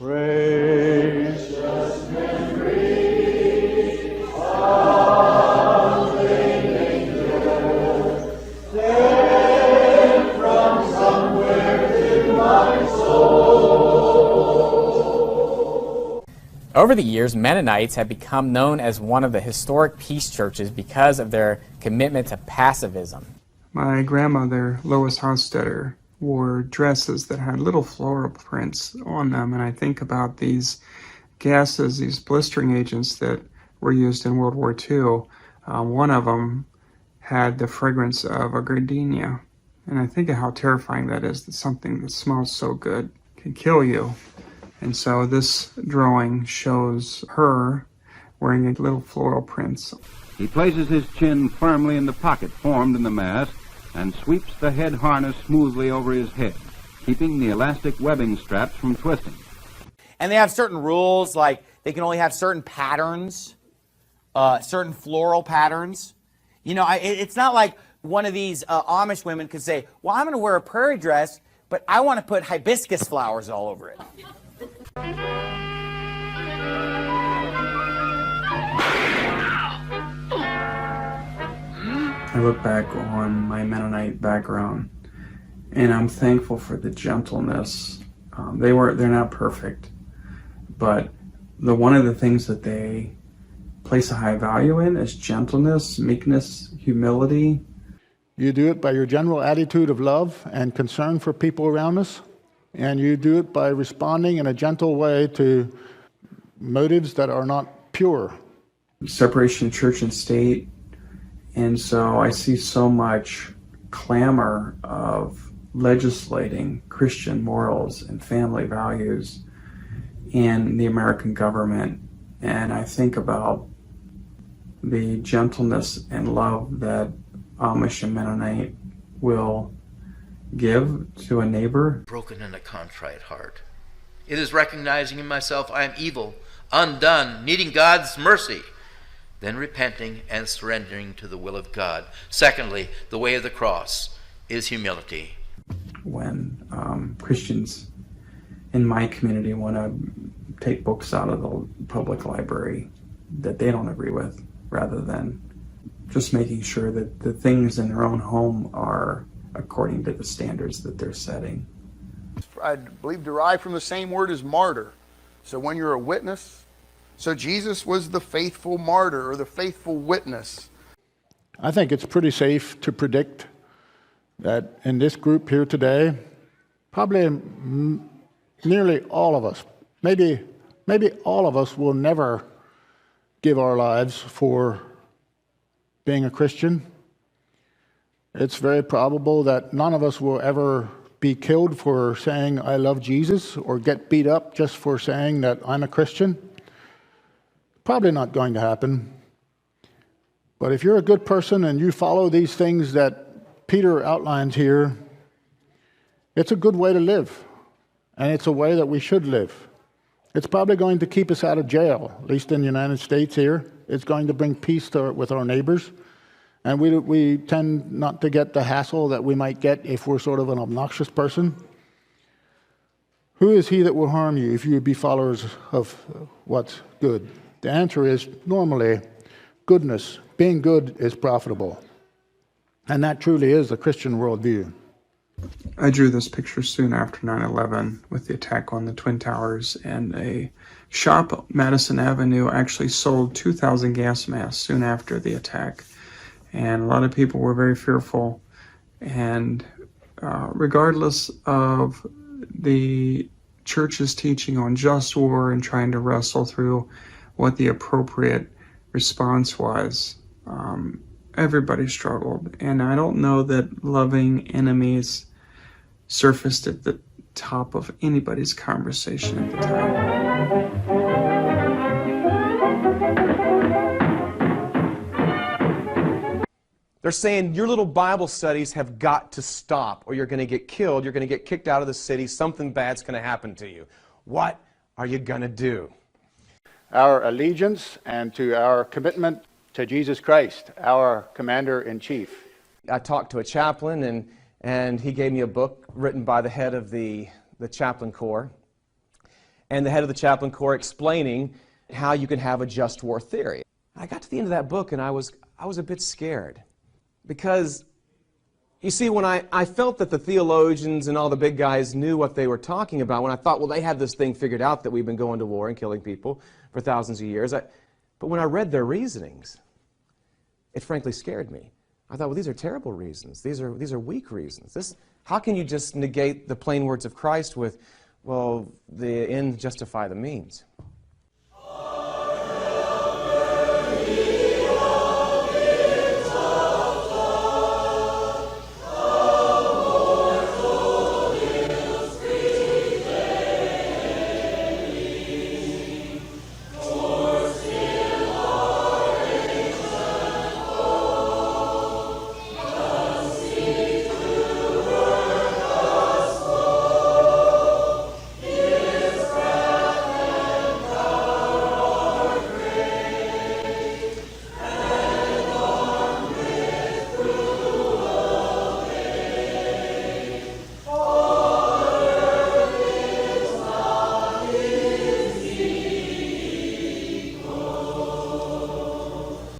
Gracious memory of the angel, sent from somewhere in my soul. Over the years, Mennonites have become known as one of the historic peace churches because of their commitment to pacifism. My grandmother, Lois Hostetter, wore dresses that had little floral prints on them, and I think about these gases, these blistering agents that were used in World War II. One of them had the fragrance of a gardenia, and I think of how terrifying that is, that something that smells so good can kill you. And so this drawing shows her wearing a little floral prints. He places his chin firmly in the pocket formed in the mask and sweeps the head harness smoothly over his head, keeping the elastic webbing straps from twisting. And they have certain rules, like they can only have certain patterns, certain floral patterns. You know, it's not like one of these Amish women could say, well, I'm going to wear a prairie dress, but I want to put hibiscus flowers all over it. I look back on my Mennonite background, and I'm thankful for the gentleness. They're not perfect, but one of the things that they place a high value in is gentleness, meekness, humility. You do it by your general attitude of love and concern for people around us, and you do it by responding in a gentle way to motives that are not pure. Separation of church and state. And so I see so much clamor of legislating Christian morals and family values in the American government. And I think about the gentleness and love that Amish and Mennonite will give to a neighbor. Broken and a contrite heart. It is recognizing in myself I am evil, undone, needing God's mercy, then repenting and surrendering to the will of God. Secondly, the way of the cross is humility. When Christians in my community want to take books out of the public library that they don't agree with, rather than just making sure that the things in their own home are according to the standards that they're setting. I believe derived from the same word as martyr. So when you're a witness, so Jesus was the faithful martyr or the faithful witness. I think it's pretty safe to predict that in this group here today, probably nearly all of us, maybe all of us will never give our lives for being a Christian. It's very probable that none of us will ever be killed for saying, I love Jesus, or get beat up just for saying that I'm a Christian. Probably not going to happen. But if you're a good person and you follow these things that Peter outlines here, it's a good way to live. And it's a way that we should live. It's probably going to keep us out of jail, at least in the United States here. It's going to bring peace with our neighbors. And we tend not to get the hassle that we might get if we're sort of an obnoxious person. Who is he that will harm you if you be followers of what's good? The answer is normally goodness. Being good is profitable. And that truly is the Christian worldview. I drew this picture soon after 9/11 with the attack on the Twin Towers, and a shop, Madison Avenue, actually sold 2,000 gas masks soon after the attack. And a lot of people were very fearful. And regardless of the church's teaching on just war and trying to wrestle through what the appropriate response was, everybody struggled. And I don't know that loving enemies surfaced at the top of anybody's conversation at the time. They're saying your little Bible studies have got to stop, or you're going to get killed, you're going to get kicked out of the city, something bad's going to happen to you. What are you going to do? Our allegiance and to our commitment to Jesus Christ, our Commander-in-Chief. I talked to a chaplain, and he gave me a book written by the head of the chaplain corps. and the head of the chaplain corps explaining how you can have a just war theory. I got to the end of that book and I was a bit scared, because you see, when I felt that the theologians and all the big guys knew what they were talking about, when I thought, well, they have this thing figured out that we've been going to war and killing people for thousands of years, but when I read their reasonings, it frankly scared me. I thought, well, these are terrible reasons. These are weak reasons. How can you just negate the plain words of Christ with, well, the end justify the means?